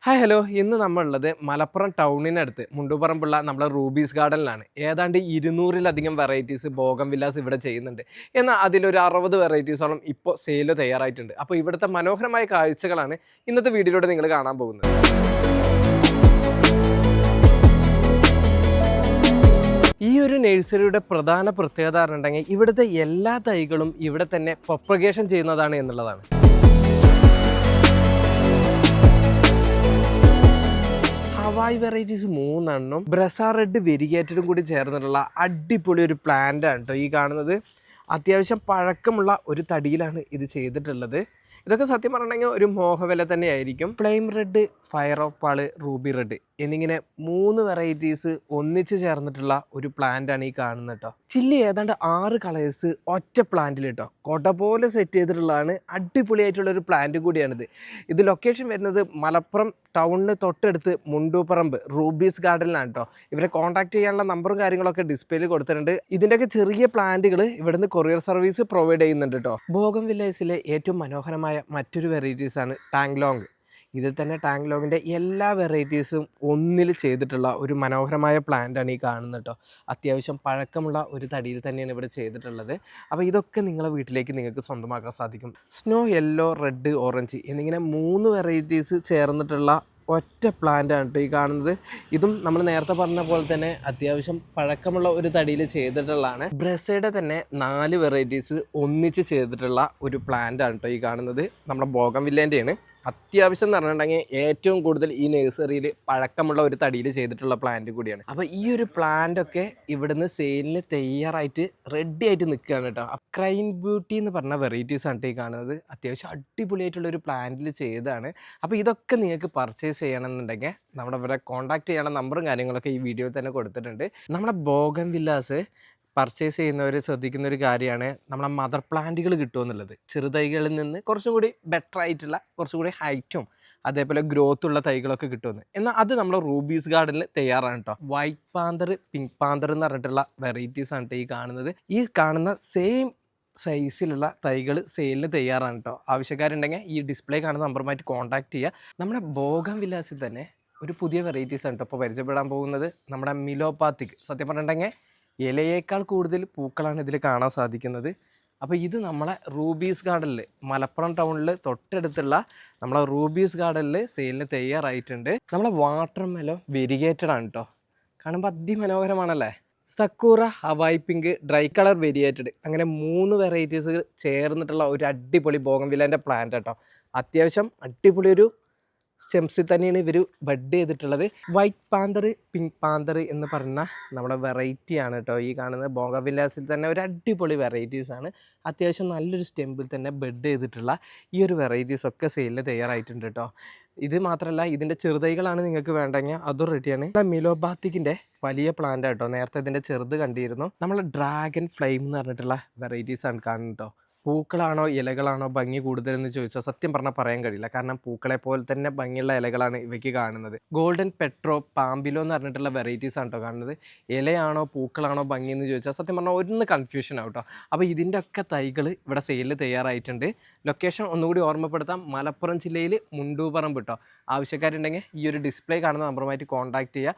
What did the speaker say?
Hi hello ഇന്ന് നമ്മളുള്ളത് മലപ്പുറം ടൗണിനടുത്ത് മുണ്ടുപറമ്പുള്ള നമ്മളെ റൂബീസ് ഗാർഡനിലാണ്. ഏതാണ്ട് 200-ലധികം വെറൈറ്റീസ് ബോഗൻ വില്ലാസ് ഇവിടെ ചെയ്യുന്നുണ്ട്. എന്നാൽ അതിലൊരു 60 വെറൈറ്റീസോളം ഇപ്പോൾ സെയിൽ തയ്യാറായിട്ടുണ്ട്. അപ്പോൾ ഇവിടുത്തെ മനോഹരമായ കാഴ്ചകളാണ് ഇന്നത്തെ വീഡിയോയിലൂടെ നിങ്ങൾ കാണാൻ പോകുന്നത്. ഈ ഒരു നഴ്സറിയുടെ പ്രധാന പ്രത്യേകത പറഞ്ഞിട്ടുണ്ടെങ്കിൽ ഇവിടുത്തെ എല്ലാ തൈകളും ഇവിടെ തന്നെ പ്രൊപ്പഗേഷൻ ചെയ്യുന്നതാണ് എന്നുള്ളതാണ്. ഹവായ് വെറൈറ്റീസ് 3 ബ്രസ റെഡ് വെരിഗേറ്റഡും കൂടി ചേർന്നിട്ടുള്ള അടിപൊളി ഒരു പ്ലാന്റ് ആണ് കേട്ടോ ഈ കാണുന്നത്. അത്യാവശ്യം പഴക്കമുള്ള ഒരു തടിയിലാണ് ഇത് ചെയ്തിട്ടുള്ളത്. ഇതൊക്കെ സത്യം പറഞ്ഞിട്ടുണ്ടെങ്കിൽ ഒരു മോഹവില തന്നെയായിരിക്കും. ഫ്ലെയിം റെഡ്, ഫയർ ഓഫ് പാള്, റൂബി റെഡ് എന്നിങ്ങനെ 3 വെറൈറ്റീസ് ഒന്നിച്ച് ചേർന്നിട്ടുള്ള ഒരു പ്ലാന്റ് ആണ് ഈ കാണുന്നത് കേട്ടോ. ചില്ലി ഏതാണ്ട് 6 കളേഴ്സ് ഒറ്റ പ്ലാന്റിൽ കേട്ടോ കൊട പോലെ സെറ്റ് ചെയ്തിട്ടുള്ളതാണ്. അടിപൊളിയായിട്ടുള്ള ഒരു പ്ലാന്റ് കൂടിയാണിത്. ഇത് ലൊക്കേഷൻ വരുന്നത് മലപ്പുറം ടൗണിന് തൊട്ടടുത്ത് മുണ്ടൂപ്പറമ്പ് റൂബീസ് ഗാർഡനിലാണ് കേട്ടോ. ഇവരെ കോൺടാക്ട് ചെയ്യാനുള്ള നമ്പറും കാര്യങ്ങളൊക്കെ ഡിസ്പ്ലേയിൽ കൊടുത്തിട്ടുണ്ട്. ഇതിൻ്റെയൊക്കെ ചെറിയ പ്ലാന്റുകൾ ഇവിടുന്ന് കൊറിയർ സർവീസ് പ്രൊവൈഡ് ചെയ്യുന്നുണ്ട് കേട്ടോ. ബോഗൻ വില്ലേഴ്സിലെ ഏറ്റവും മനോഹരമായ മറ്റൊരു വെറൈറ്റീസാണ് ടാങ്ലോങ്. ഇതിൽ തന്നെ ടാങ്ലോങ്ങിൻ്റെ എല്ലാ വെറൈറ്റീസും ഒന്നിൽ ചെയ്തിട്ടുള്ള ഒരു മനോഹരമായ പ്ലാന്റാണ് ഈ കാണുന്നത് കേട്ടോ. അത്യാവശ്യം പഴക്കമുള്ള ഒരു തടിയിൽ തന്നെയാണ് ഇവിടെ ചെയ്തിട്ടുള്ളത്. അപ്പോൾ ഇതൊക്കെ നിങ്ങളെ വീട്ടിലേക്ക് നിങ്ങൾക്ക് സ്വന്തമാക്കാൻ സാധിക്കും. സ്നോ, യെല്ലോ, റെഡ്, ഓറഞ്ച് എന്നിങ്ങനെ 3 വെറൈറ്റീസ് ചേർന്നിട്ടുള്ള ഒറ്റ പ്ലാന്റാണ് കേട്ടോ ഈ കാണുന്നത്. ഇതും നമ്മൾ നേരത്തെ പറഞ്ഞ പോലെ തന്നെ അത്യാവശ്യം പഴക്കമുള്ള ഒരു തടിയിൽ ചെയ്തിട്ടുള്ളതാണ്. ബ്രസയുടെ തന്നെ 4 വെറൈറ്റീസ് ഒന്നിച്ച് ചെയ്തിട്ടുള്ള ഒരു പ്ലാന്റാണ് കേട്ടോ ഈ കാണുന്നത്. നമ്മുടെ ബോഗൻ വില്ലേൻ്റെയാണ്. അത്യാവശ്യം എന്ന് പറഞ്ഞിട്ടുണ്ടെങ്കിൽ ഏറ്റവും കൂടുതൽ ഈ നഴ്സറിയിൽ പഴക്കമുള്ള ഒരു തടിയിൽ ചെയ്തിട്ടുള്ള പ്ലാന്റ് കൂടിയാണ്. അപ്പോൾ ഈ ഒരു പ്ലാന്റൊക്കെ ഇവിടുന്ന് സെയിലിന് തയ്യാറായിട്ട് റെഡി ആയിട്ട് നിൽക്കുകയാണ് കേട്ടോ. ക്രൈൻ ബ്യൂട്ടി എന്ന് പറഞ്ഞ വെറൈറ്റീസ് ആണ് ഈ കാണുന്നത്. അത്യാവശ്യം അടിപൊളിയായിട്ടുള്ള ഒരു പ്ലാന്റിൽ ചെയ്തതാണ്. അപ്പോൾ ഇതൊക്കെ നിങ്ങൾക്ക് പർച്ചേസ് ചെയ്യണമെന്നുണ്ടെങ്കിൽ നമ്മുടെ ഇവിടെ കോൺടാക്ട് ചെയ്യണ നമ്പറും കാര്യങ്ങളൊക്കെ ഈ വീഡിയോയിൽ തന്നെ കൊടുത്തിട്ടുണ്ട്. നമ്മുടെ ബോഗൻ വില്ലാസ് പർച്ചേസ് ചെയ്യുന്നവർ ശ്രദ്ധിക്കുന്ന ഒരു കാര്യമാണ് നമ്മളെ മദർ പ്ലാന്റുകൾ കിട്ടുമെന്നുള്ളത്. ചെറുതൈകളിൽ നിന്ന് കുറച്ചും കൂടി ബെറ്റർ ആയിട്ടുള്ള കുറച്ചും കൂടി ഹൈറ്റും അതേപോലെ ഗ്രോത്ത് ഉള്ള തൈകളൊക്കെ കിട്ടുമെന്ന്. എന്നാൽ അത് നമ്മൾ റൂബീസ് ഗാർഡനിൽ തയ്യാറാണ് കേട്ടോ. വൈറ്റ് പാന്തർ, പിങ്ക് പാന്തർ എന്ന് പറഞ്ഞിട്ടുള്ള വെറൈറ്റീസ് ആണ് ഈ കാണുന്നത്. ഈ കാണുന്ന സെയിം സൈസിലുള്ള തൈകൾ സെയിലിന് തയ്യാറാണ് കേട്ടോ. ആവശ്യക്കാരുണ്ടെങ്കിൽ ഈ ഡിസ്പ്ലേ കാണുന്ന നമ്പറുമായിട്ട് കോൺടാക്ട് ചെയ്യുക. നമ്മുടെ ബോഗൻ വില്ലാസിൽ തന്നെ ഒരു പുതിയ വെറൈറ്റീസ് ആണ് കേട്ടോ ഇപ്പോൾ പരിചയപ്പെടാൻ പോകുന്നത്. നമ്മുടെ മിലോപാത്തിക്. സത്യം പറഞ്ഞിട്ടുണ്ടെങ്കിൽ ഇലയേക്കാൾ കൂടുതൽ പൂക്കളാണ് ഇതിൽ കാണാൻ സാധിക്കുന്നത്. അപ്പോൾ ഇത് നമ്മളെ റൂബീസ് ഗാർഡനിൽ മലപ്പുറം ടൗണിൽ തൊട്ടടുത്തുള്ള നമ്മളെ റൂബീസ് ഗാർഡനിൽ സെയിലിന് തയ്യാറായിട്ടുണ്ട്. നമ്മളെ വാട്ടർ മെലോ വെരിഗേറ്റഡ് ആണ് കേട്ടോ. കാണുമ്പോൾ അതിമനോഹരമാണല്ലേ. സക്കൂറ, ഹവായ് പിങ്ക്, ഡ്രൈ കളർ വെരിയേറ്റഡ് അങ്ങനെ 3 വെറൈറ്റീസ് ചേർന്നിട്ടുള്ള ഒരു അടിപൊളി ബോഗൻ വില്ലേൻ്റെ പ്ലാന്റ് കേട്ടോ. അത്യാവശ്യം അടിപൊളി ഒരു സ്റ്റെംസിൽ തന്നെയാണ് ഇവർ ബഡ് ചെയ്തിട്ടുള്ളത്. വൈറ്റ് പാന്തർ, പിങ്ക് പാന്തർ എന്ന് പറഞ്ഞ നമ്മുടെ വെറൈറ്റിയാണ് കേട്ടോ ഈ കാണുന്നത്. ബോഗൻ വില്ലാസിൽ തന്നെ ഒരു അടിപൊളി വെറൈറ്റീസാണ്. അത്യാവശ്യം നല്ലൊരു സ്റ്റെമ്പിൽ തന്നെ ബഡ് ചെയ്തിട്ടുള്ള ഈ ഒരു വെറൈറ്റീസൊക്കെ സെയിലിൽ തയ്യാറായിട്ടുണ്ട് കേട്ടോ. ഇത് മാത്രമല്ല ഇതിൻ്റെ ചെറുതൈകളാണ് നിങ്ങൾക്ക് വേണ്ടെങ്കിൽ അതും റെഡിയാണ്. മിലോബാത്തിക്കിൻ്റെ വലിയ പ്ലാന്റ് കേട്ടോ. നേരത്തെ ഇതിൻ്റെ ചെറുത് കണ്ടിരുന്നു. നമ്മൾ ഡ്രാഗൺ ഫ്ലെയിം എന്ന് പറഞ്ഞിട്ടുള്ള വെറൈറ്റീസാണ് കാണുന്നത് കേട്ടോ. പൂക്കളാണോ ഇലകളാണോ ഭംഗി കൂടുതലെന്ന് ചോദിച്ചാൽ സത്യം പറഞ്ഞാൽ പറയാൻ കഴിയില്ല. കാരണം പൂക്കളെ പോലെ തന്നെ ഭംഗിയുള്ള ഇലകളാണ് ഇവയ്ക്ക് കാണുന്നത്. ഗോൾഡൻ പെട്രോ, പാമ്പിലോ എന്ന് പറഞ്ഞിട്ടുള്ള വെറൈറ്റീസ് ആണ് കേട്ടോ കാണുന്നത്. ഇലയാണോ പൂക്കളാണോ ഭംഗി എന്ന് ചോദിച്ചാൽ സത്യം പറഞ്ഞാൽ ഒന്ന് കൺഫ്യൂഷൻ ആവും കേട്ടോ. അപ്പോൾ ഇതിൻ്റെ ഒക്കെ തൈകൾ ഇവിടെ സെയിലിൽ തയ്യാറായിട്ടുണ്ട്. ലൊക്കേഷൻ ഒന്നുകൂടി ഓർമ്മപ്പെടുത്താം, മലപ്പുറം ജില്ലയിൽ മുണ്ടൂപ്പറമ്പ് കേട്ടോ. ആവശ്യക്കാരുണ്ടെങ്കിൽ ഈ ഒരു ഡിസ്പ്ലേ കാണുന്ന നമ്പറുമായിട്ട് കോൺടാക്ട് ചെയ്യുക.